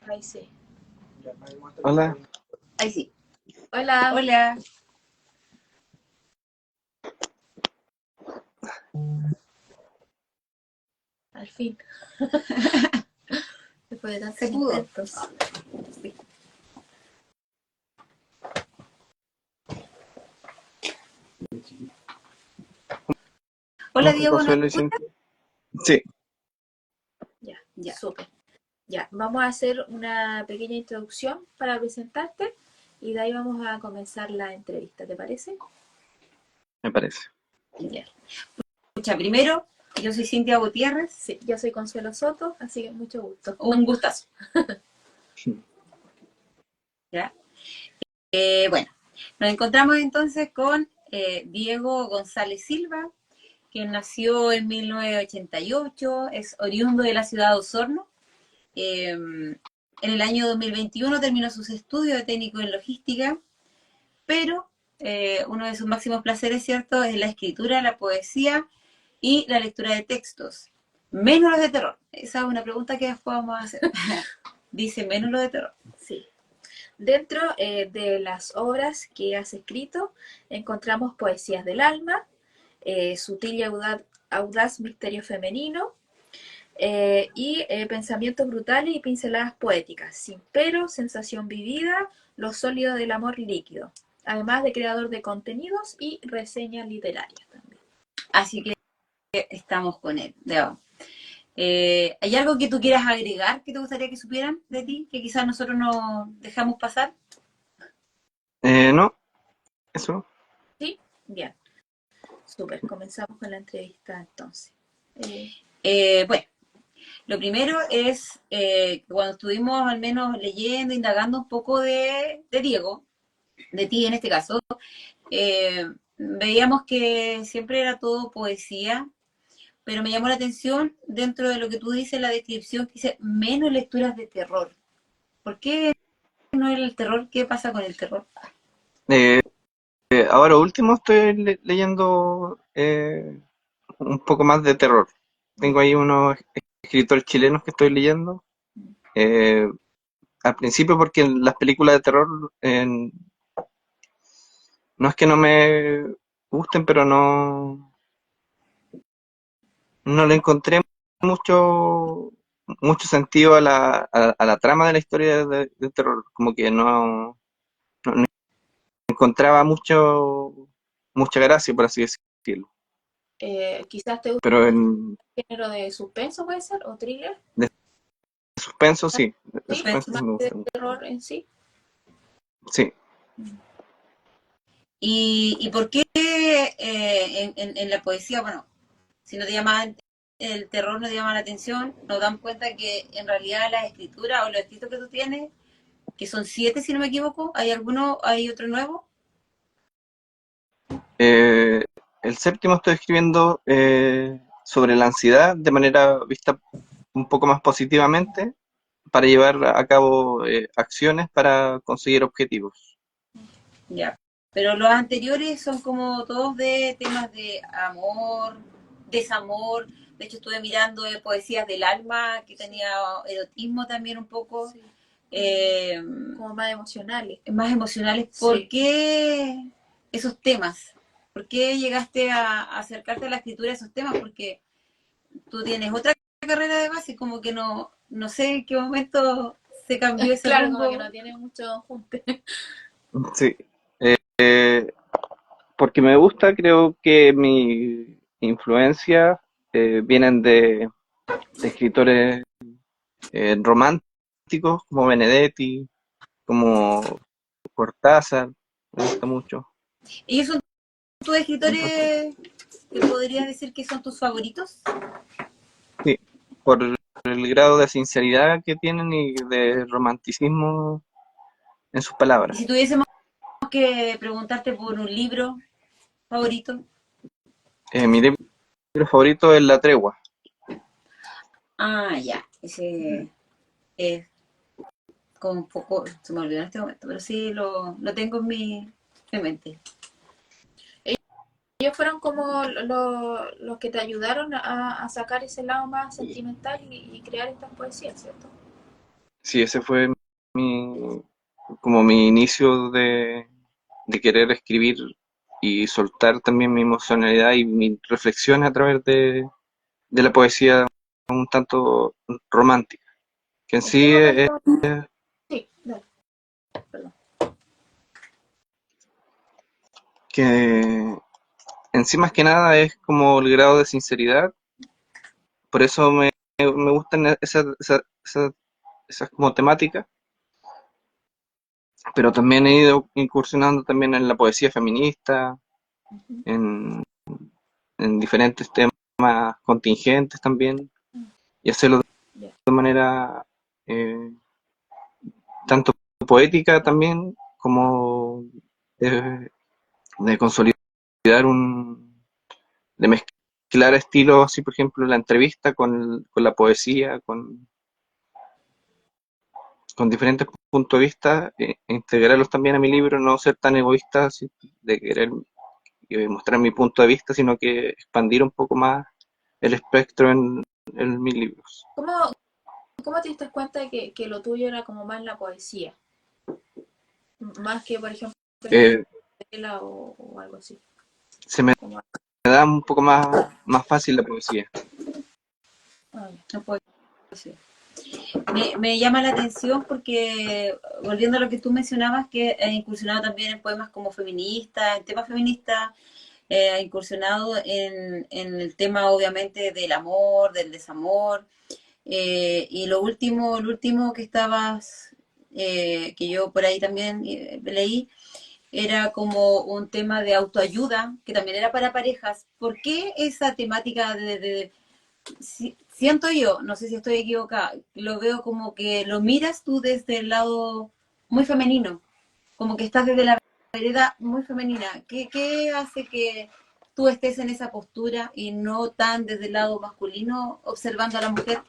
Ahí sí. Hola. Ahí sí. Hola. Hola. Al fin. Después de tantos Se pudo. intentos. Sí. Hola Diego, ¿nos Consuelo y escuchas? Cintia. Sí, Ya, súper. Ya, vamos a hacer una pequeña introducción para presentarte y de ahí vamos a comenzar la entrevista, ¿te parece? me parece. Ya. Escucha, primero, yo soy Cintia Gutiérrez. Sí, yo soy Consuelo Soto, así que mucho gusto. Un gustazo. ¿Ya? Bueno, nos encontramos entonces con Diego González Silva, quien nació en 1988, es oriundo de la ciudad de Osorno. En el año 2021 terminó sus estudios de técnico en logística, pero uno de sus máximos placeres, ¿cierto?, es la escritura, la poesía y la lectura de textos. Menos los de terror. Esa es una pregunta que después vamos a hacer. Dice menos los de terror. Sí. Dentro de las obras que has escrito encontramos Poesías del alma, Sutil y audaz misterio femenino, y Pensamientos brutales y pinceladas poéticas, Sin pero, Sensación vivida, Lo sólido del amor líquido, además de creador de contenidos y reseñas literarias también. Así que estamos con él. ¿Hay algo que tú quieras agregar que te gustaría que supieran de ti, que quizás nosotros no dejamos pasar? No, eso. ¿Sí? Bien. Súper, comenzamos con la entrevista entonces. Bueno, lo primero es que cuando estuvimos al menos leyendo, indagando un poco de Diego, de ti en este caso, veíamos que siempre era todo poesía, pero me llamó la atención dentro de lo que tú dices, la descripción que dice menos lecturas de terror. ¿Por qué no era el terror? ¿Qué pasa con el terror? Eh, Ahora último estoy leyendo un poco más de terror. Tengo ahí unos escritores chilenos que estoy leyendo. Eh, Al principio porque las películas de terror no es que no me gusten, pero no le encontré mucho sentido a la trama de la historia de terror. Como que no encontraba mucha gracia, por así decirlo. Quizás te guste Pero el en género de suspenso, puede ser, o thriller, de suspenso sí, de ¿sí? suspenso sí Más me de gusta mucho. terror en sí. Sí, ¿Y por qué en la poesía, bueno, si no te llama el terror, no te llama la atención, nos damos cuenta que en realidad la escritura o los escritos que tú tienes, que son 7 si no me equivoco, hay otro nuevo? eh, el séptimo estoy escribiendo sobre la ansiedad de manera vista un poco más positivamente para llevar a cabo acciones para conseguir objetivos. Ya. Pero los anteriores son como todos de temas de amor, desamor. De hecho, estuve mirando poesías del alma, que tenía erotismo también un poco. Sí. Eh, Como más emocionales. Más emocionales. Sí. ¿Por qué esos temas? ¿Por qué llegaste a acercarte a la escritura de esos temas? Porque tú tienes otra carrera de base, como que no sé en qué momento se cambió ese Claro, rumbo. como que no tiene mucho junte. Sí, porque me gusta, creo que mi influencia vienen de escritores románticos como Benedetti, como Cortázar, me gusta mucho. ¿Ellos son tus escritores que podrías decir que son tus favoritos? Sí, por el grado de sinceridad que tienen y de romanticismo en sus Y palabras. si tuviésemos que preguntarte por un libro favorito. Mi libro favorito es La Tregua. Ah, ya. Ese es como un poco, se me olvidó en este momento, pero sí lo tengo en mente. Ellos fueron como los que te ayudaron a sacar ese lado más sentimental y crear estas poesías, ¿cierto? Sí, ese fue como mi inicio de querer escribir y soltar también mi emocionalidad y mis reflexiones a través de la poesía un tanto romántica, que en ¿En qué sí momento? Sí, dale, perdón. que en sí más que nada es como el grado de sinceridad, por eso me gustan esas como temáticas, pero también he ido incursionando también en la poesía feminista, Ujú. en, en diferentes temas contingentes también, y hacerlo Ya. de manera eh, tanto poética también como de, de consolidar de mezclar estilos, así por ejemplo la entrevista con la poesía, con diferentes puntos de vista, e integrarlos también a mi libro, no ser tan egoísta así, de querer mostrar mi punto de vista, sino que expandir un poco más el espectro en mis libros. ¿Cómo, cómo te diste cuenta de que lo tuyo era como más la poesía? Más que, por ejemplo, la Eh, novela o algo así. Se me Como, da un poco más fácil la poesía. ah, ya. No puedo decir. Me llama la atención porque, volviendo a lo que tú mencionabas, que he incursionado también en poemas como feministas, en temas feministas, he incursionado en el tema obviamente del amor, del desamor, y lo último que estabas, que yo por ahí también leí, era como un tema de autoayuda, que también era para parejas. ¿Por qué esa temática siento yo, no sé si estoy equivocada, lo veo como que lo miras tú desde el lado muy femenino, como que estás desde la vereda muy femenina? ¿Qué hace que tú estés en esa postura y no tan desde el lado masculino observando a la mujer?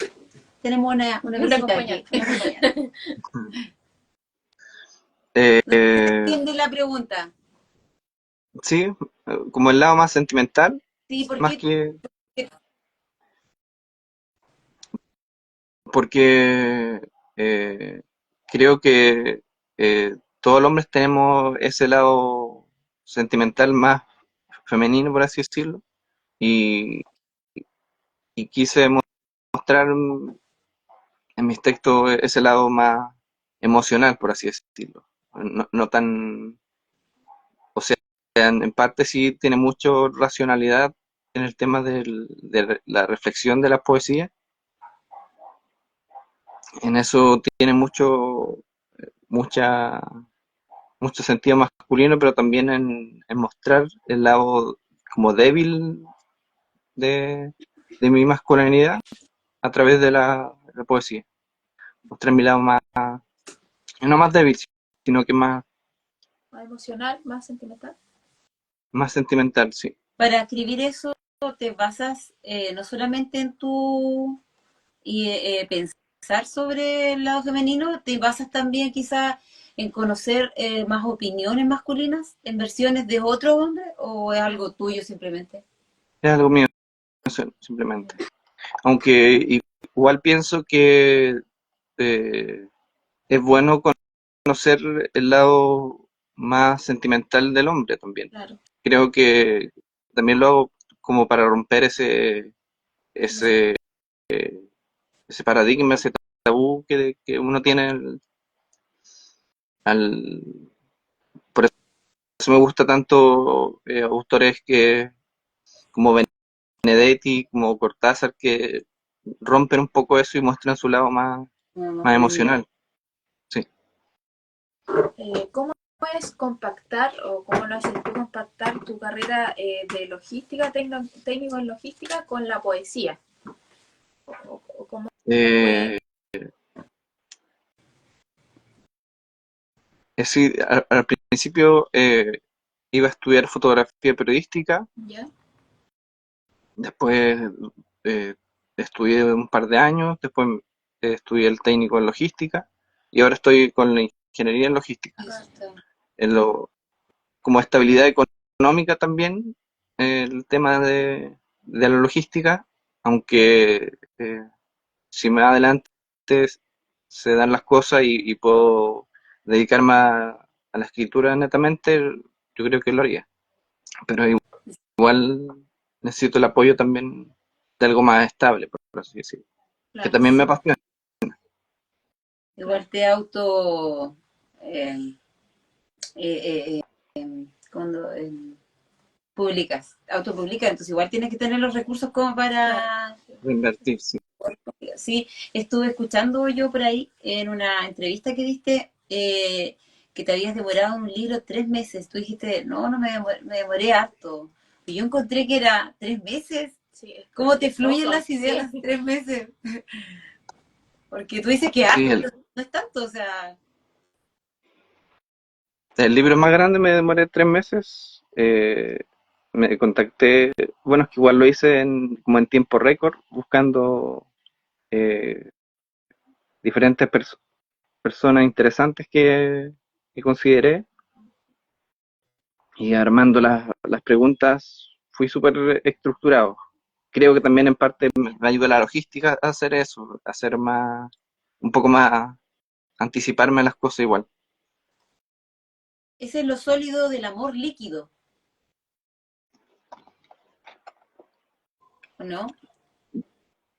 Tenemos una Un visita aquí, acompañante. una acompañante. Eh, ¿Entiendes la pregunta? sí, como el lado más sentimental, Sí, más que porque creo que todos los hombres tenemos ese lado sentimental más femenino, por así decirlo, y, y quise mostrar en mis textos ese lado más emocional, por así decirlo. No tan, o sea, en parte sí tiene mucho racionalidad en el tema de la reflexión de la poesía. En eso tiene mucha, mucho sentido masculino, pero también en mostrar el lado como débil de, de mi masculinidad a través de la poesía. Mostrar mi lado no más débil, sino que Más emocional, más sentimental. más sentimental, sí. para escribir eso te basas no solamente en tu pensar sobre el lado femenino, te basas también quizá en conocer más opiniones masculinas, en versiones de otro hombre, o es algo tuyo simplemente. Es algo mío, simplemente. Aunque igual pienso que eh, es bueno conocer el lado más sentimental del hombre también. Claro. Creo que también lo hago como para romper Como esa- ese, ese paradigma, ese tabú que uno tiene al... Por eso me gusta tanto autores como Benedetti, como Cortázar, que rompen un poco eso y muestran su lado Más más femenino. emocional. Sí. ¿Cómo puedes compactar o cómo lo haces tú compactar tu carrera de logística, técnico en logística con la poesía? O cómo fue? Eh, es decir, al principio iba a estudiar fotografía periodística, ¿Ya? después eh, estudié un par de años, después estudié el técnico en logística y ahora estoy con la ingeniería en logística. Eso está. En como estabilidad económica también, el tema de la logística, aunque si más adelante se dan las cosas y puedo dedicarme a la escritura netamente, yo creo que lo haría. Pero igual necesito el apoyo también de algo más estable, por así decirlo, que Claro, también me apasiona. Igual te auto... eh, eh, cuando publicas, autopublicas, entonces igual tienes que tener los recursos como claro. para... Invertir, sí. Sí, estuve escuchando yo por ahí en una entrevista que diste que te habías demorado un libro 3 meses. Tú dijiste, no, no me demoré harto. Y yo encontré que era 3 meses. Sí, ¿Cómo te es fluyen poco, las ideas sí. 3 meses? Porque tú dices que Sí, harto, pero no es tanto, o sea... el libro más grande me demoré 3 meses. Me contacté, bueno, es que igual lo hice como en tiempo récord, buscando eh, diferentes personas interesantes que consideré y armando las preguntas fui súper estructurado. Creo que también en parte me ayuda la logística a hacer eso, a hacer más, un poco más, anticiparme a las cosas igual. Ese es lo sólido del amor líquido, ¿o no?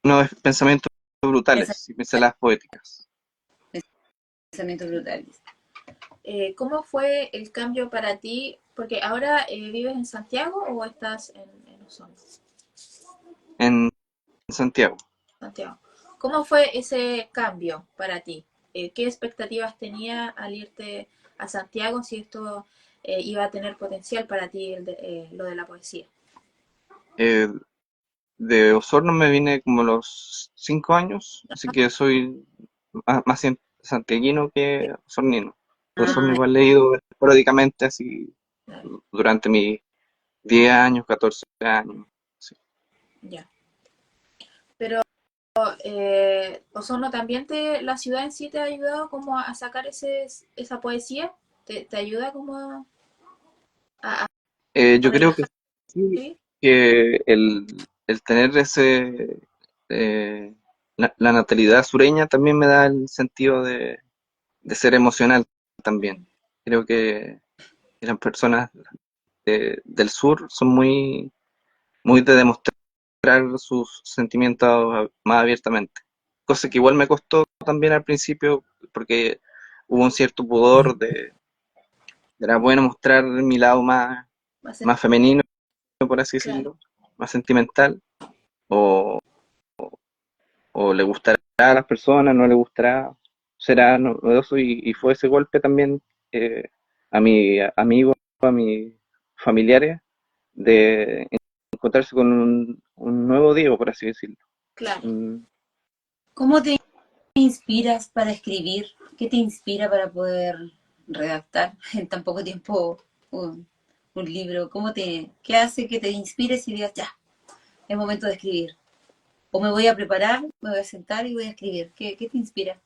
No es pensamientos brutales y pinceladas poéticas. Pensamientos brutales. ¿Cómo fue el cambio para ti? Porque ahora vives en Santiago o estás en Osorno. En Santiago. Santiago. ¿Cómo fue ese cambio para ti? ¿Qué expectativas tenía al irte a Santiago si esto iba a tener potencial para ti lo de la poesía? Eh, de Osorno me vine como a los 5 años, así que soy más santiaguino que osornino. Por Osorno Ah, igual he ido esporádicamente así Claro, durante mis 10 años, 14 años. Sí. ya. Pero Osorno también la ciudad en sí te ha ayudado como a sacar esa poesía, te ayuda como a, a- a Yo creo que relajar, sí, ¿sí? que el tener eh, la natalidad sureña también me da el sentido de ser emocional también. Creo que las personas del sur son muy de demostrar sus sentimientos más abiertamente. Cosa que igual me costó también al principio porque hubo un cierto pudor era bueno mostrar mi lado Va a ser, más femenino, por así claro, decirlo, más sentimental, o, o le gustará a las personas, no le gustará, será novedoso y fue ese golpe también a mi amigo, a mis familiares, de encontrarse con un nuevo Diego, por así decirlo. claro. Un- ¿cómo te inspiras para escribir? ¿Qué te inspira para poder redactar en tan poco tiempo un libro? ¿Qué hace que te inspires y digas, ya, es momento de escribir? O me voy a preparar, me voy a sentar y voy a escribir. ¿Qué te inspira?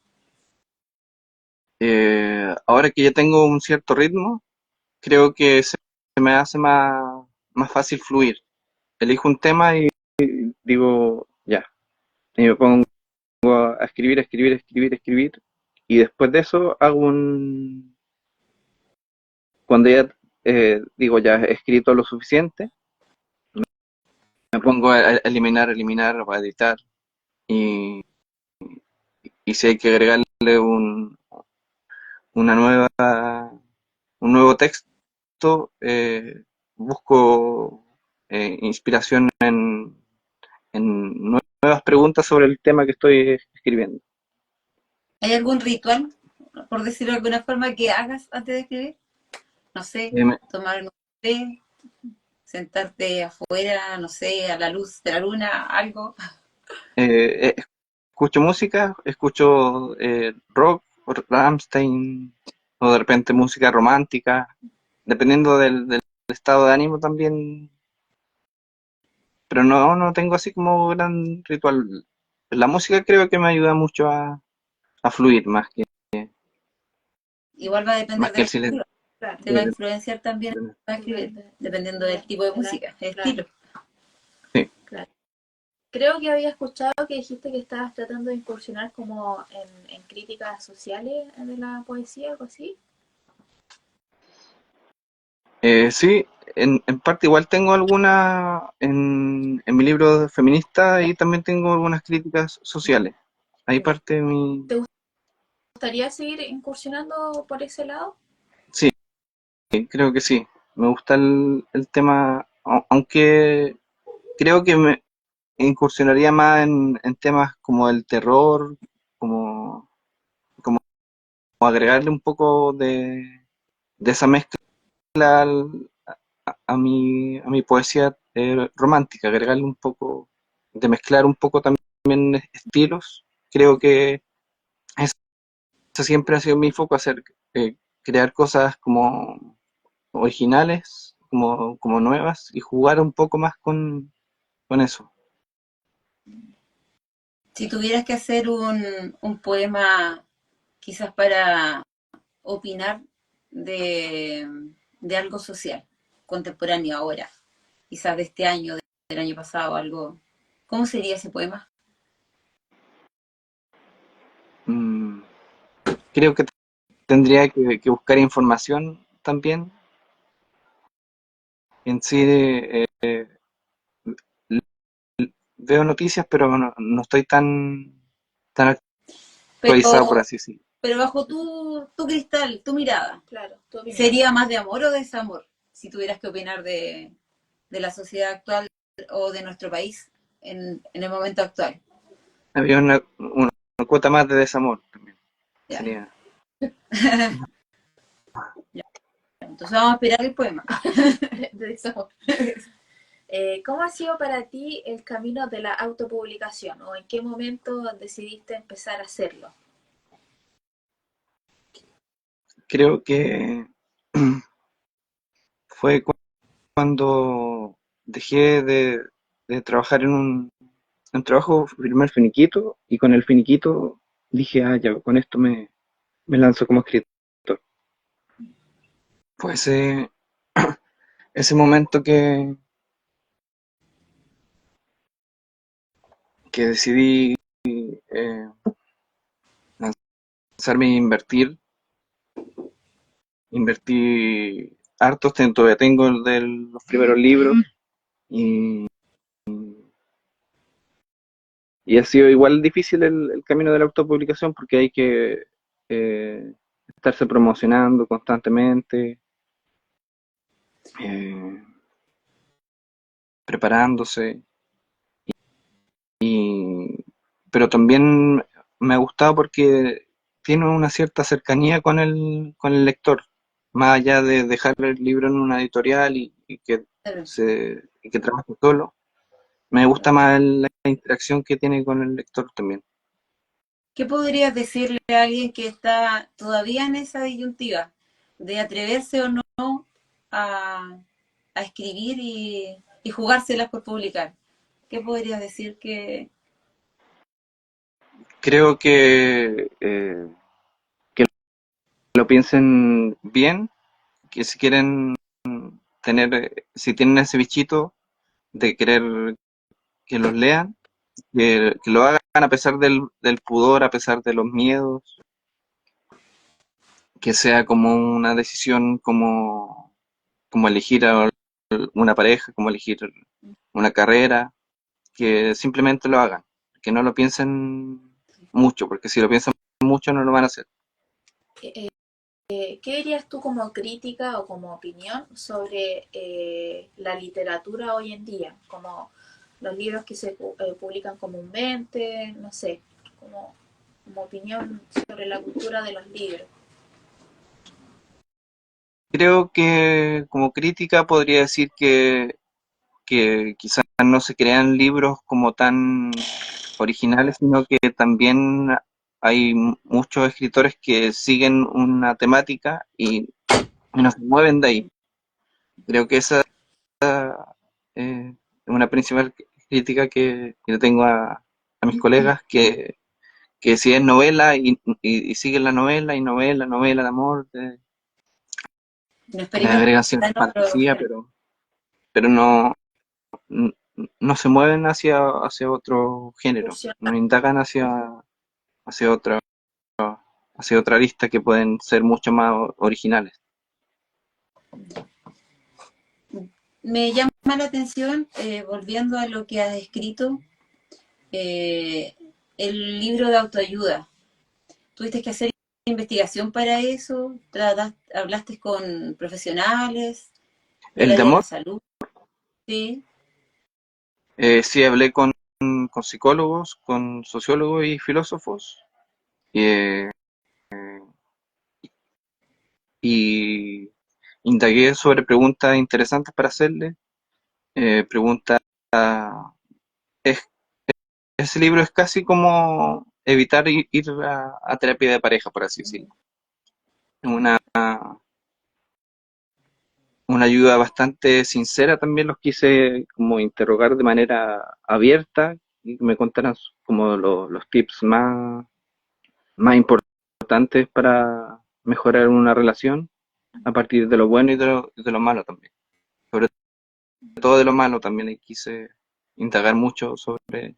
ahora que ya tengo un cierto ritmo, creo que se me hace más fácil fluir. Elijo un tema y digo, ya, y me pongo a escribir, escribir, escribir, escribir, y después de eso hago cuando ya digo, ya he escrito lo suficiente, me pongo a eliminar, eliminar, o a editar, y, y si hay que agregarle una un nuevo texto, busco inspiración en nuevas preguntas sobre el tema que estoy escribiendo. ¿Hay algún ritual, por decirlo de alguna forma, que hagas antes de escribir? No sé, Eh, me- tomar un té, sentarte afuera, no sé, a la luz de la luna, algo. escucho música, escucho rock, o Rammstein, o de repente música romántica, dependiendo del estado de ánimo también, pero no tengo así como gran ritual. La música creo que me ayuda mucho a fluir Igual va a más depender de que la el silencio. escritura. Claro, Te va a influenciar también a escribir, depende dependiendo del tipo de música, el claro, estilo. Sí. claro. Creo que había escuchado que dijiste que estabas tratando de incursionar como en críticas sociales de la poesía, algo así. Sí, en parte igual tengo alguna en mi libro feminista y también tengo algunas críticas sociales. Ahí parte mi... ¿Te gustaría seguir incursionando por ese lado? Sí, creo que sí. Me gusta el tema, aunque creo que me incursionaría más en temas como el terror, como, como agregarle un poco de esa mezcla a mi poesía romántica, agregarle un poco, de mezclar un poco también estilos. Creo que ese siempre ha sido mi foco, hacer, crear cosas como originales, como nuevas y jugar un poco más con eso. Si tuvieras que hacer un poema quizás para opinar de, de algo social, contemporáneo ahora, quizás de este año, del año pasado, algo, ¿cómo sería ese poema? Mm, creo que tendría que buscar información también. En sí, veo noticias, pero no estoy tan actualizado, por Pero, así decirlo. pero bajo tu cristal, tu mirada, Claro, tu opinión. ¿sería más de amor o desamor? Si tuvieras que opinar de la sociedad actual o de nuestro país en el momento actual. Había una cuota más de desamor también. Ya. Sería. Ya. Entonces vamos a esperar el poema. De eso. ¿Cómo ha sido para ti el camino de la autopublicación o en qué momento decidiste empezar a hacerlo? Creo que fue cuando dejé de trabajar en un trabajo, firmé el finiquito y con el finiquito dije, ah, ya, con esto me lanzo como escritor. Fue ese momento que decidí eh, lanzarme e invertí hartos, todavía tengo el de los primeros libros y, y ha sido igual difícil el camino de la autopublicación porque hay que eh, estarse promocionando constantemente, eh, preparándose, y, pero también me ha gustado porque tiene una cierta cercanía con el lector, más allá de dejar el libro en una editorial y que trabaje solo. Me gusta más la interacción que tiene con el lector también. ¿Qué podrías decirle a alguien que está todavía en esa disyuntiva de atreverse o no a, a escribir y jugárselas por publicar? ¿Qué podrías decir Creo que lo piensen bien, que si quieren si tienen ese bichito de querer que los lean, que lo hagan a pesar del pudor, a pesar de los miedos, que sea como una decisión como elegir a una pareja, como elegir una carrera, que simplemente lo hagan, que no lo piensen mucho, porque si lo piensan mucho no lo van a hacer. Eh, ¿Qué dirías tú como crítica o como opinión sobre la literatura hoy en día? Como los libros que se publican comúnmente, no sé, como opinión sobre la cultura de los libros. Creo que como crítica podría decir que quizás no se crean libros como tan originales, sino que también hay muchos escritores que siguen una temática y no se mueven de ahí. Creo que esa es una principal crítica que le tengo a mis colegas, que si es novela y siguen la novela y novela de amor, no le experimentan agregan cierta en otro fantasía, género? pero no, no se mueven hacia otro género, Incursión. no indagan hacia otra, hacia otra lista que pueden ser mucho más originales. Me llama la atención, volviendo a lo que has escrito, eh, el libro de autoayuda. ¿Tuviste que hacer investigación para eso? ¿Hablaste con profesionales del El de área de la amor, salud? Sí. sí hablé con psicólogos, con sociólogos y filósofos, eh, y indagué sobre preguntas interesantes para hacerle. Preguntas, es, ese libro es casi como evitar ir a terapia de pareja, por así decirlo. Una, una ayuda bastante sincera, también los quise como interrogar de manera abierta y que me contaran como los tips más importantes para mejorar una relación a partir de lo bueno y de lo malo también. Sobre todo de lo malo también quise indagar mucho sobre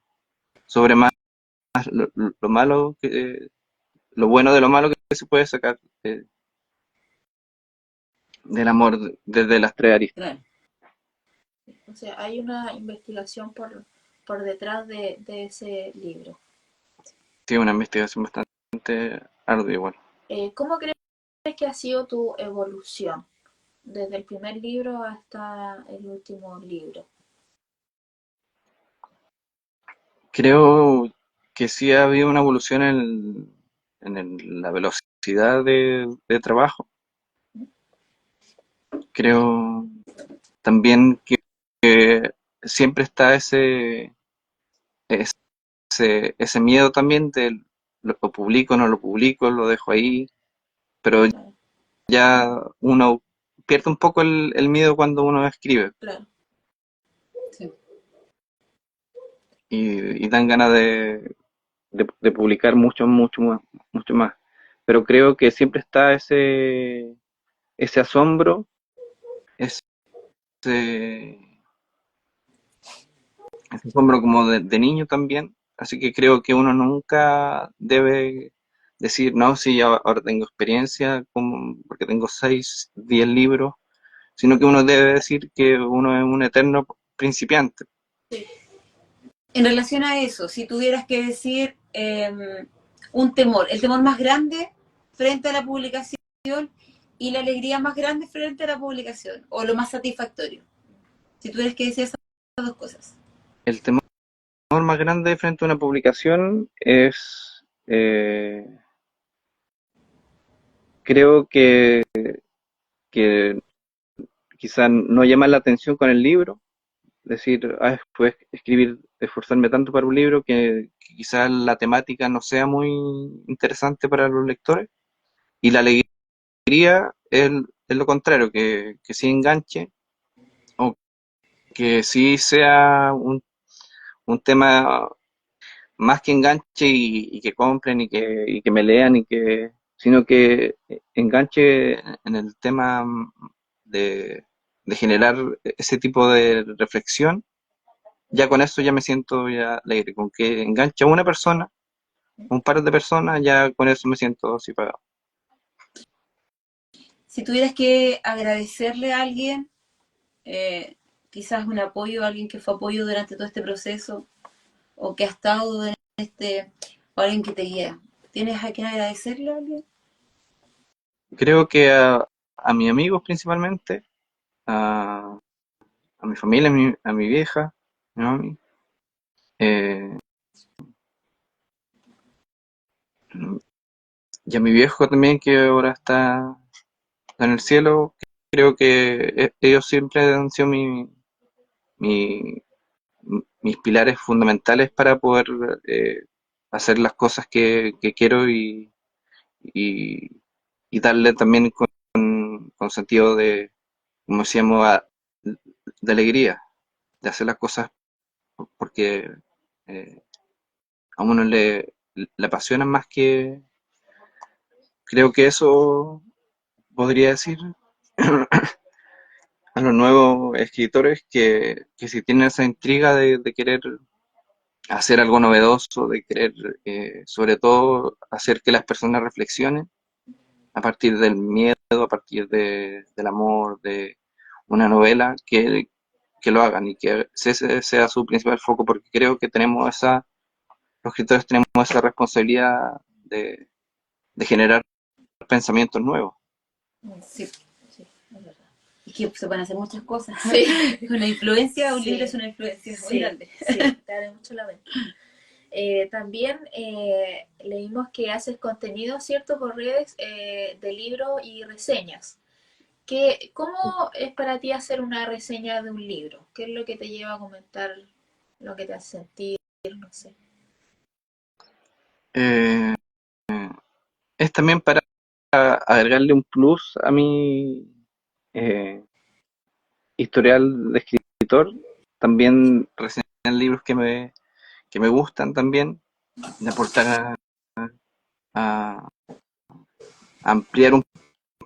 más lo malo, lo bueno de lo malo que se puede sacar del amor desde las tres aristas. Claro. O sea, hay una investigación por detrás de ese libro. Sí, una investigación bastante ardua igual. ¿Cómo crees que ha sido tu evolución desde el primer libro hasta el último libro? Creo que sí ha habido una evolución la velocidad de trabajo. Creo también que siempre está ese miedo también de lo publico, no lo publico, lo dejo ahí, pero Claro, ya uno pierde un poco el miedo cuando uno escribe claro. Sí. y dan ganas de publicar mucho, mucho más, mucho más. Pero creo que siempre está ese asombro, ese, ese asombro como de niño también. Así que creo que uno nunca debe decir, no, sí, ahora tengo experiencia, porque tengo 6, 10 libros, sino que uno debe decir que uno es un eterno principiante. Sí. En relación a eso, si tuvieras que decir un temor, el temor más grande frente a la publicación y la alegría más grande frente a la publicación, o lo más satisfactorio, si tuvieras que decir esas dos cosas. El temor más grande frente a una publicación es, creo que quizá no llamar la atención con el libro, decir, pues escribir, esforzarme tanto para un libro que quizás la temática no sea muy interesante para los lectores, y la alegría es lo contrario, que sí enganche, o que sí sea un tema más que enganche y que compren y que me lean sino que enganche en el tema de, de generar ese tipo de reflexión. Ya con eso ya me siento ya alegre, con que enganche a una persona, un par de personas, ya con eso me siento así pagado. Si tuvieras que agradecerle a alguien, eh, quizás un apoyo, a alguien que fue apoyo durante todo este proceso, o que ha estado en este, o alguien que te guía, ¿tienes a quien agradecerle a alguien? Creo que a mis amigos principalmente, a, a mi familia, a mi vieja, mi mami, eh, y a mi viejo también, que ahora está en el cielo. Creo que ellos siempre han sido mi- mis pilares fundamentales para poder hacer las cosas que quiero y, y darle también con sentido como decíamos, de alegría, de hacer las cosas porque eh, a uno le apasiona más que, creo que eso podría decir. a los nuevos escritores que si tienen esa intriga de querer hacer algo novedoso, de querer sobre todo hacer que las personas reflexionen a partir del miedo, a partir del amor, de una novela, que lo hagan y que ese sea su principal foco, porque creo que tenemos los escritores tenemos esa responsabilidad de generar pensamientos nuevos. Sí, Sí, es verdad. es que se pueden hacer muchas cosas. Sí. Una influencia, un Sí. libro es una influencia muy Sí, grande. sí, te abre mucho la mente. También leímos que haces contenido, ¿cierto?, por redes de libros y reseñas. ¿Cómo es para ti hacer una reseña de un libro? ¿Qué es lo que te lleva a comentar lo que te hace sentir? No sé. Eh, es también para agregarle un plus a mi eh, historial de escritor, también reseñar libros que me gustan también, de aportar a ampliar un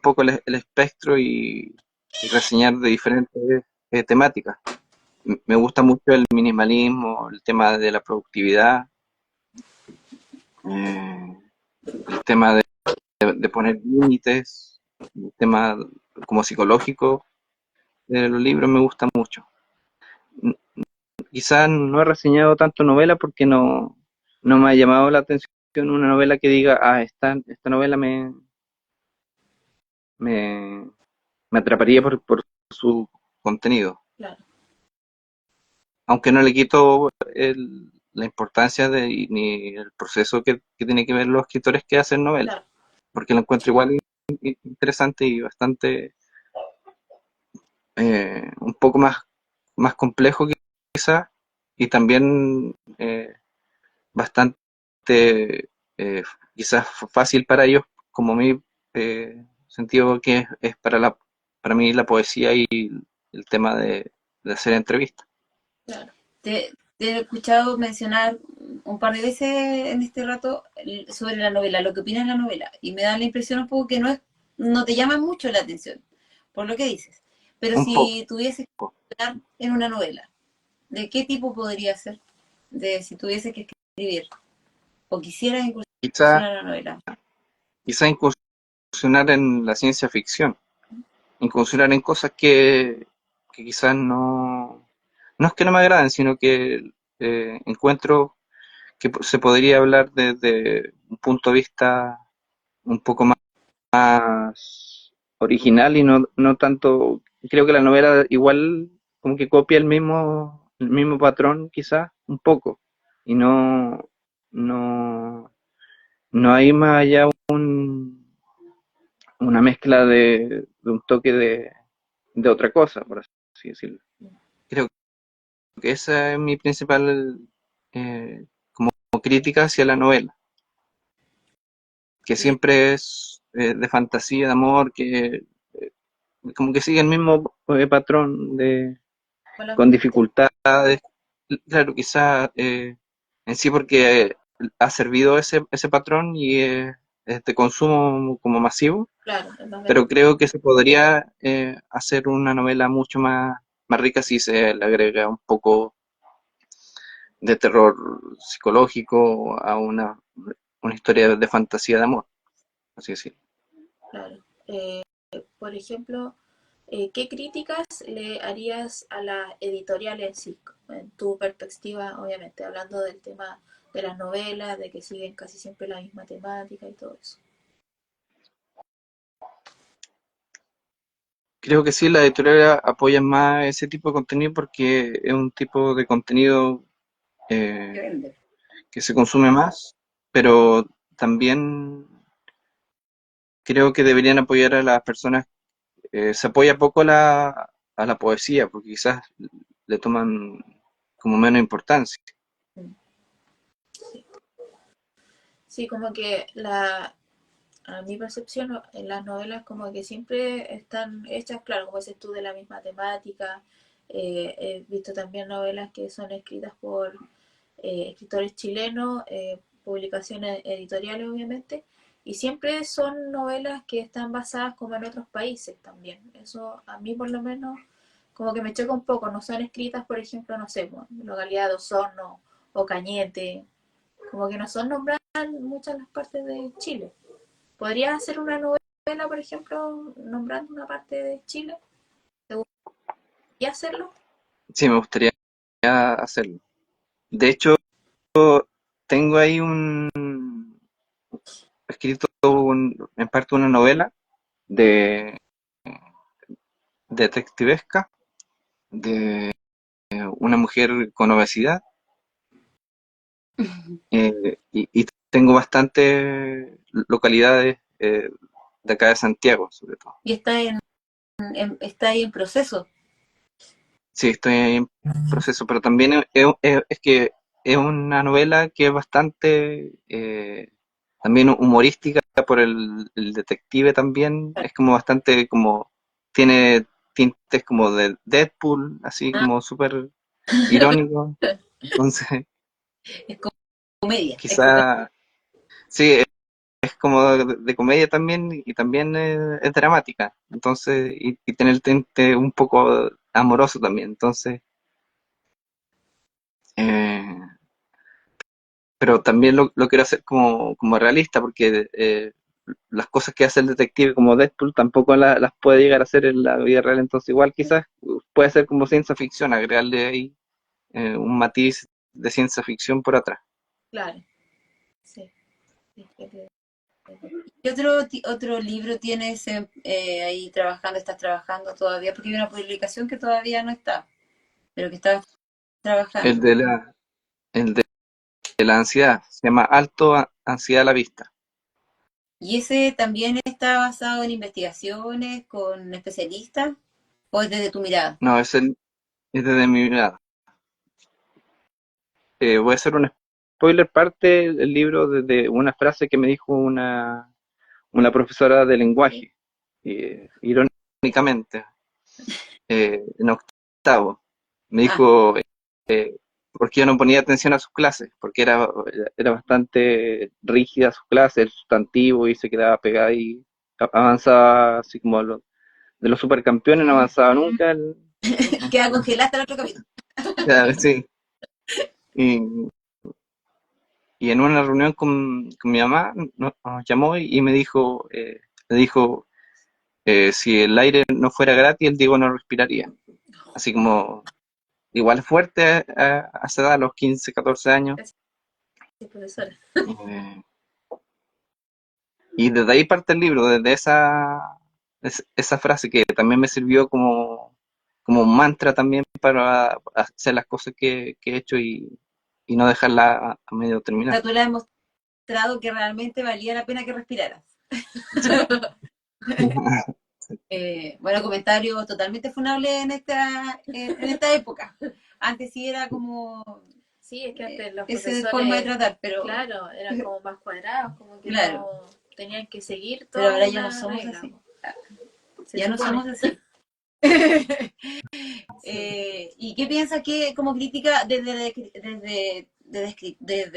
poco el espectro y reseñar de diferentes temáticas. Me gusta mucho el minimalismo, el tema de la productividad, eh, el tema de poner límites, el tema como psicológico de los libros me gusta mucho. Quizás no he reseñado tanto novela porque no me ha llamado la atención una novela que diga, esta novela me, me atraparía por su contenido. Claro, Aunque no le quito la importancia ni el proceso que tiene que ver los escritores que hacen novelas, claro, porque lo encuentro igual interesante y bastante, un poco más complejo quizás, y también bastante eh, quizás fácil para ellos, como mi sentido que es para mí la poesía y el tema de hacer entrevistas. claro. Te he escuchado mencionar un par de veces en este rato sobre la novela, lo que opinas de la novela, y me da la impresión un poco que no te llama mucho la atención, por lo que dices. Pero Un poco. si tuvieses que hablar en una novela, ¿de qué tipo podría ser? De si tuvieses que escribir o quisieras Quizá, incursionar en una novela. quizá incursionar en la ciencia ficción, incursionar en cosas que quizás no es que no me agraden, sino que encuentro que se podría hablar desde un punto de vista un poco más original y no tanto, creo que la novela igual como que copia el mismo patrón quizás un poco y no, no hay más allá una mezcla de un toque de otra cosa, por así decirlo. Creo que esa es mi principal como crítica hacia la novela, que Sí, siempre es de fantasía, de amor, que como que sigue el mismo patrón con Solamente. dificultades, claro, quizás en sí porque ha servido ese patrón y es de consumo como masivo, Claro, es más pero vendido. creo que se podría hacer una novela mucho más rica si se le agrega un poco de terror psicológico a una historia de fantasía de amor, así decirlo. Claro. Por ejemplo, ¿qué críticas le harías a la editorial en sí? En tu perspectiva, obviamente, hablando del tema de las novelas, de que siguen casi siempre la misma temática y todo eso. Creo que sí, las editoriales apoyan más ese tipo de contenido porque es un tipo de contenido que eh, vende. que se consume más, pero también creo que deberían apoyar a las personas. Se apoya poco a la poesía porque quizás le toman como menos importancia. Mm. Sí. Sí, como que a mi percepción, en las novelas como que siempre están hechas, claro, como dices tú, de la misma temática. He visto también novelas que son escritas por escritores chilenos, publicaciones editoriales obviamente, y siempre son novelas que están basadas como en otros países también. Eso a mí por lo menos como que me choca un poco, no son escritas, por ejemplo, no sé, pues, en localidad de Osorno o Cañete, como que no son nombradas muchas las partes de Chile. ¿Podrías hacer una novela, por ejemplo, nombrando una parte de Chile? ¿Te gustaría hacerlo? Sí, me gustaría hacerlo. De hecho, tengo ahí escrito en parte una novela de detectivesca de una mujer con obesidad, y tengo bastantes localidades de acá de Santiago, sobre todo. Y está ahí en proceso. Sí, estoy ahí en proceso, pero también es que es una novela que es bastante también humorística por el detective también, es como bastante como, tiene tintes como de Deadpool, así Ah, como súper irónico, entonces es comedia, es comedia. quizá, sí, es como de comedia también y también es dramática, entonces, y tiene el tinte un poco amoroso también, entonces... Eh, pero también lo quiero hacer como realista, porque las cosas que hace el detective como Deadpool tampoco las puede llegar a hacer en la vida real, entonces igual quizás puede ser como ciencia ficción, agregarle ahí un matiz de ciencia ficción por atrás. Claro, sí. ¿Qué otro libro tienes ahí trabajando, estás trabajando todavía? Porque hay una publicación que todavía no está, pero que estás El trabajando. de la ansiedad, se llama Alto Ansiedad a la Vista. ¿Y ese también está basado en investigaciones con especialistas o es desde tu mirada? No, es desde mi mirada. Voy a hacer un spoiler parte del libro desde una frase que me dijo una profesora de lenguaje, irónicamente, en octavo. Me Ah, dijo porque yo no ponía atención a sus clases, porque era bastante rígida su clase, el sustantivo, y se quedaba pegada y avanzaba así como de los supercampeones, no avanzaba nunca. queda congelada hasta el otro capítulo. Ya, sí. Y, y en una reunión con mi mamá nos llamó y me dijo, si el aire no fuera gratis, el Diego no respiraría. Así como igual fuerte a esa edad, a los 15, 14 años. Gracias, profesora. Eh, y desde ahí parte el libro, desde esa frase que también me sirvió como un mantra también para hacer las cosas que he hecho y no dejarla a medio O sea, terminar. tú le has mostrado que realmente valía la pena que respiraras. Sí. Bueno, comentarios totalmente funables en esta época. Antes sí era como Sí, es que antes los esa forma de profesores, tratar, pero claro, eran como más cuadrados, como que claro, no tenían que seguir pero toda ahora ya no una somos regla, así. se Ya no somos supone. así. Sí. ¿Y qué piensas que como crítica desde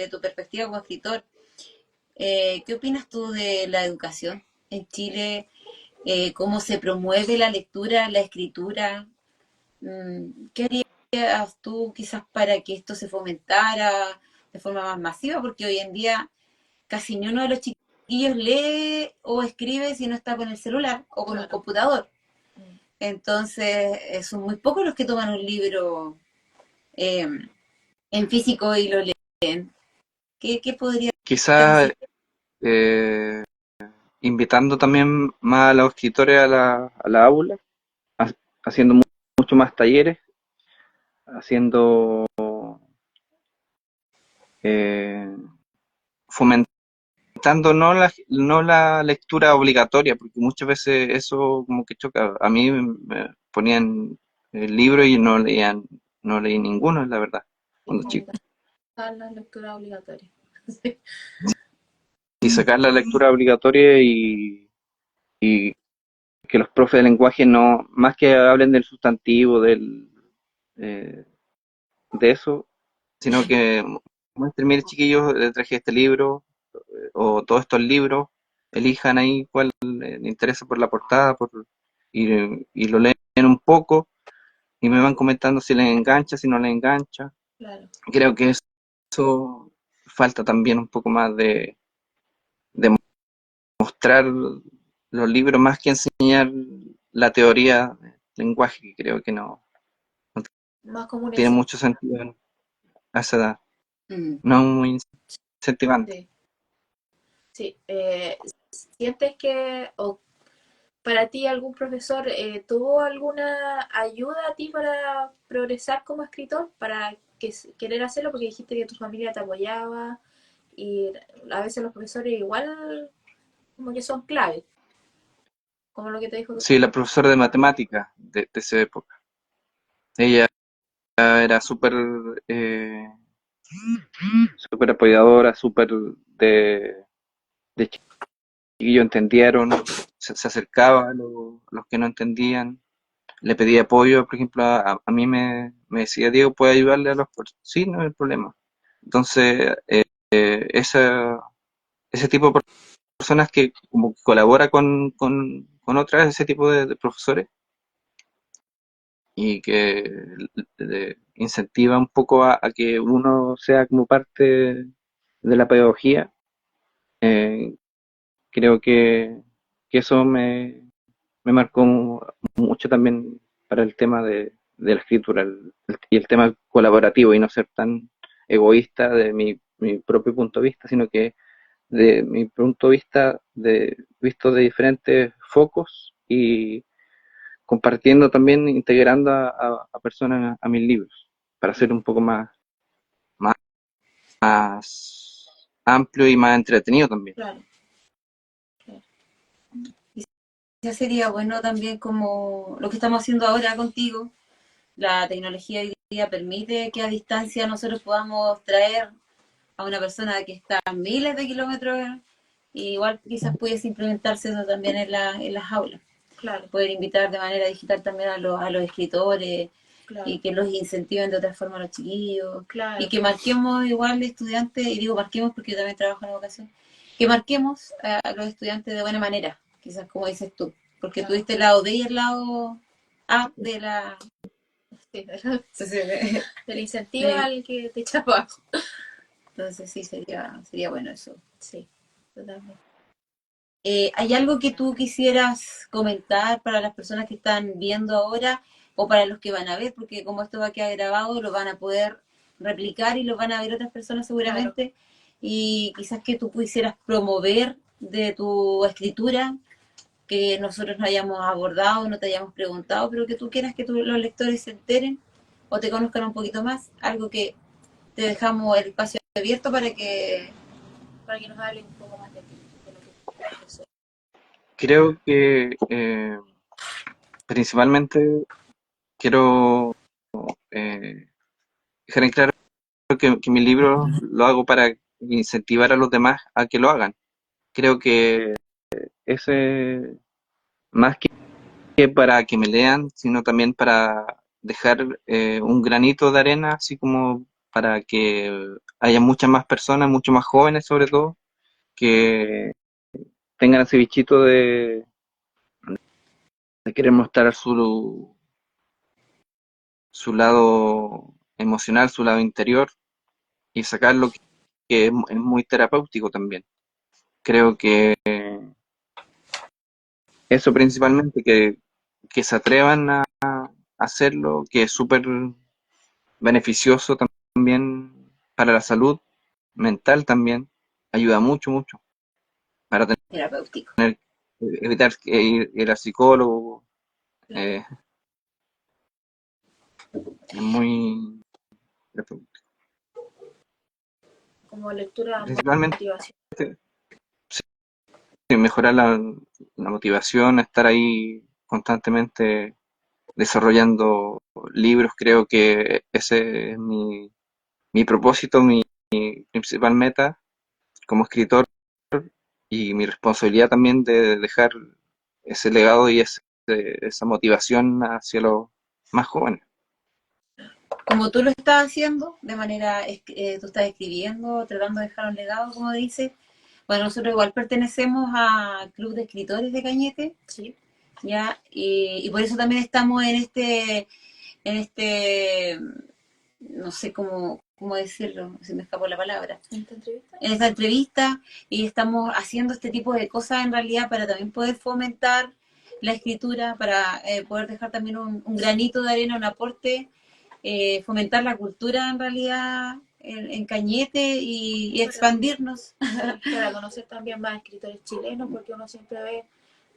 tu perspectiva como escritor, qué opinas tú de la educación en Chile? ¿Cómo se promueve la lectura, la escritura? ¿Qué harías tú quizás para que esto se fomentara de forma más masiva? Porque hoy en día casi ni uno de los chiquillos lee o escribe si no está con el celular o con un Claro. computador. Mm. Entonces, son muy pocos los que toman un libro eh, en físico y lo leen. ¿Qué podrías Quizás decir? invitando también más a los escritores a la aula, ha- haciendo mucho más talleres, haciendo eh, fomentando no la lectura obligatoria, porque muchas veces eso como que choca. A mí me ponían el libro y no leí ninguno, la verdad, Sí, cuando chico. la lectura obligatoria. Sí. Y sacar la lectura obligatoria y que los profes de lenguaje no, más que hablen del sustantivo, eh, de eso, sino que muestren, mire chiquillos, les traje este libro, o todos estos libros, elijan ahí cuál les interesa por la portada, y lo leen un poco, y me van comentando si les engancha, si no les engancha. Claro, Creo que eso falta también un poco más de mostrar los libros más que enseñar la teoría del lenguaje, que creo que no más común tiene eso. mucho sentido a esa edad. Mm. No es muy incentivante. Sí, sí. ¿Sientes que, o para ti algún profesor tuvo alguna ayuda a ti para progresar como escritor, para querer hacerlo? Porque dijiste que tu familia te apoyaba y a veces los profesores igual como que son clave, como lo que te dijo tu Sí, la profesora de matemáticas de esa época. Ella era súper apoyadora, súper de chiquillo entendieron, se acercaba a los que no entendían, le pedía apoyo, por ejemplo, a mí me decía, Diego, ¿puede ayudarle a los profesores? Sí, no hay problema. Entonces, ese tipo de personas que como que colabora con otras, ese tipo de profesores, y que incentiva un poco a que uno sea como parte de la pedagogía. eh, Creo que eso me marcó mucho también para el tema de la escritura y el tema colaborativo y no ser tan egoísta de mi propio punto de vista, sino que de mi punto de vista visto de diferentes focos y compartiendo también, integrando a personas a mis libros para hacer un poco más amplio y más entretenido también. claro, claro, Ya sería bueno también como lo que estamos haciendo ahora contigo. La tecnología hoy día permite que a distancia nosotros podamos traer a una persona que está a miles de kilómetros y igual quizás pudiese implementarse eso también en las aulas. claro, Poder invitar de manera digital también a los escritores y claro, que los incentiven de otra forma a los chiquillos y claro, que marquemos igual estudiantes, y digo marquemos porque yo también trabajo en educación, que marquemos a los estudiantes de buena manera, quizás como dices tú, porque tú claro. diste el lado B y el lado A de la... Sí, Entonces, del incentivo al que te echa abajo. entonces sí, sería bueno eso. Sí, totalmente. ¿Hay algo que tú quisieras comentar para las personas que están viendo ahora o para los que van a ver? Porque como esto va a quedar grabado, lo van a poder replicar y lo van a ver otras personas Claro. seguramente. Y quizás que tú quisieras promover de tu escritura, que nosotros no hayamos abordado, no te hayamos preguntado, pero que tú quieras que los lectores se enteren o te conozcan un poquito más. Algo que te dejamos el espacio abierto Para que nos hablen un poco más de ti, de lo que es. Creo que principalmente quiero eh, dejar en claro que mi libro lo hago para incentivar a los demás a que lo hagan. Creo que ese, más que para que me lean, sino también para dejar un granito de arena, así como para que haya muchas más personas, mucho más jóvenes sobre todo, que tengan ese bichito de querer mostrar su lado emocional, su lado interior y sacar lo que es muy terapéutico también. Creo que eso principalmente, que se atrevan a hacerlo, que es súper beneficioso también para la salud mental también, ayuda mucho, mucho, para terapéutico. evitar ir al psicólogo, Claro. eh, es muy terapéutico. Como lectura Principalmente motivación. mejorar la motivación, estar ahí constantemente desarrollando libros, creo que ese es mi propósito, mi principal meta como escritor y mi responsabilidad también de dejar ese legado y esa motivación hacia los más jóvenes. Como tú lo estás haciendo, de manera, tú estás escribiendo, tratando de dejar un legado, como dices. Bueno, nosotros igual pertenecemos al Club de Escritores de Cañete, Sí, ¿ya? Y por eso también estamos en este, no sé cómo decirlo, se me escapó la palabra, ¿En esta entrevista? en esta entrevista, y estamos haciendo este tipo de cosas en realidad para también poder fomentar la escritura, para poder dejar también un granito de arena, un aporte, fomentar la cultura en realidad en Cañete y expandirnos. Para conocer también más escritores chilenos, porque uno siempre ve,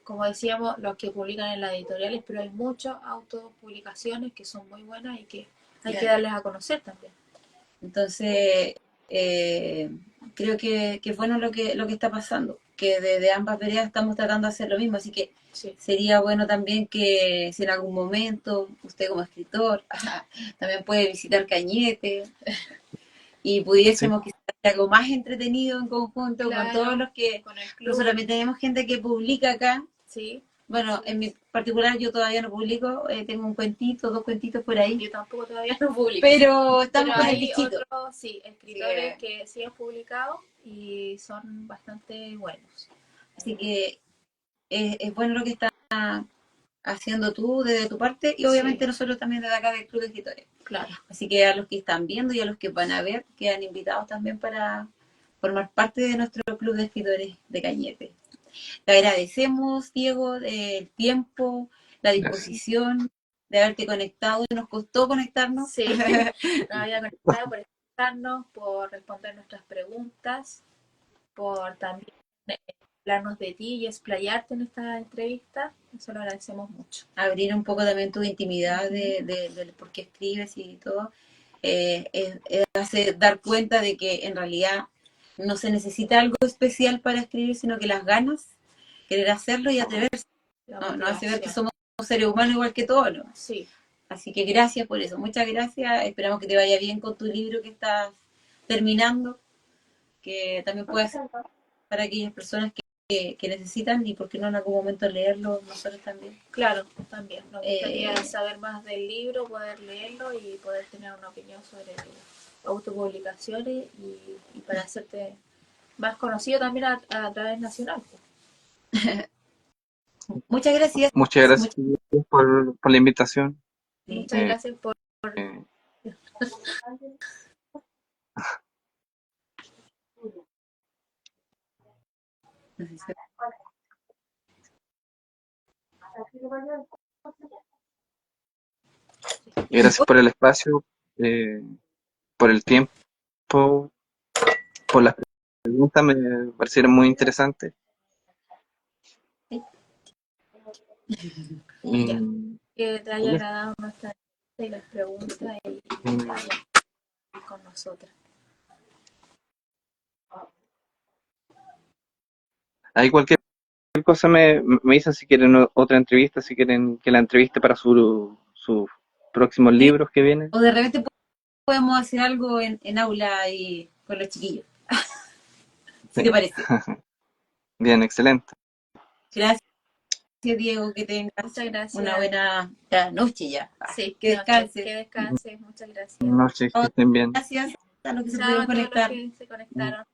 como decíamos, los que publican en las editoriales, pero hay muchas autopublicaciones que son muy buenas y que hay que darles a conocer también. Entonces, creo que es bueno lo que está pasando, que de ambas veredas estamos tratando de hacer lo mismo, así que Sí. sería bueno también que si en algún momento usted como escritor también puede visitar Cañete y pudiésemos quizás hacer algo más entretenido en conjunto con Claro, todos los que con el club. nosotros también tenemos gente que publica acá. Sí. Bueno, en mi particular yo todavía no publico, tengo un cuentito, 2 cuentitos por ahí. Yo tampoco todavía no publico. Pero estamos con el hay bichito. otros, sí, escritores que sí han publicado y son bastante buenos. Así que es bueno lo que estás haciendo tú desde tu parte y obviamente nosotros también desde acá del Club de Escritores. Claro. Así que a los que están viendo y a los que van a ver, quedan invitados también para formar parte de nuestro Club de Escritores de Cañete. Te agradecemos, Diego, el tiempo, la disposición de haberte conectado. Nos costó conectarnos. Sí, nos había conectado por escucharnos, por responder nuestras preguntas, por también hablarnos de ti y explayarte en esta entrevista. Eso lo agradecemos mucho. Abrir un poco también tu intimidad de por qué escribes y todo. Hace dar cuenta de que en realidad no se necesita algo especial para escribir, sino que las ganas, querer hacerlo y atreverse. No hace ver que somos seres humanos igual que todos, ¿no? Sí. Así que gracias por eso, muchas gracias. Esperamos que te vaya bien con tu libro que estás terminando, que también pueda ser para aquellas personas que necesitan y por qué no en algún momento leerlo nosotros también. Claro, también. Nos gustaría saber más del libro, poder leerlo y poder tener una opinión sobre autopublicaciones y para hacerte más conocido también a través nacional. Muchas gracias. Muchas gracias por la invitación. Muchas gracias por... Y gracias por el espacio, por el tiempo, por las preguntas, me parecieron muy interesantes. Que te haya agradado nuestra y las preguntas y con nosotras. Ahí cualquier cosa me dicen si quieren otra entrevista, si quieren que la entreviste para sus próximos libros que vienen. O de repente podemos hacer algo en aula y con los chiquillos. ¿Qué te parece? Bien, excelente. Gracias, Diego, que tengas una buena noche ya. Sí, que descanses. Que descanses, muchas gracias. Noches, que estén bien. Gracias a los que se pudieron conectar. Los que se conectaron.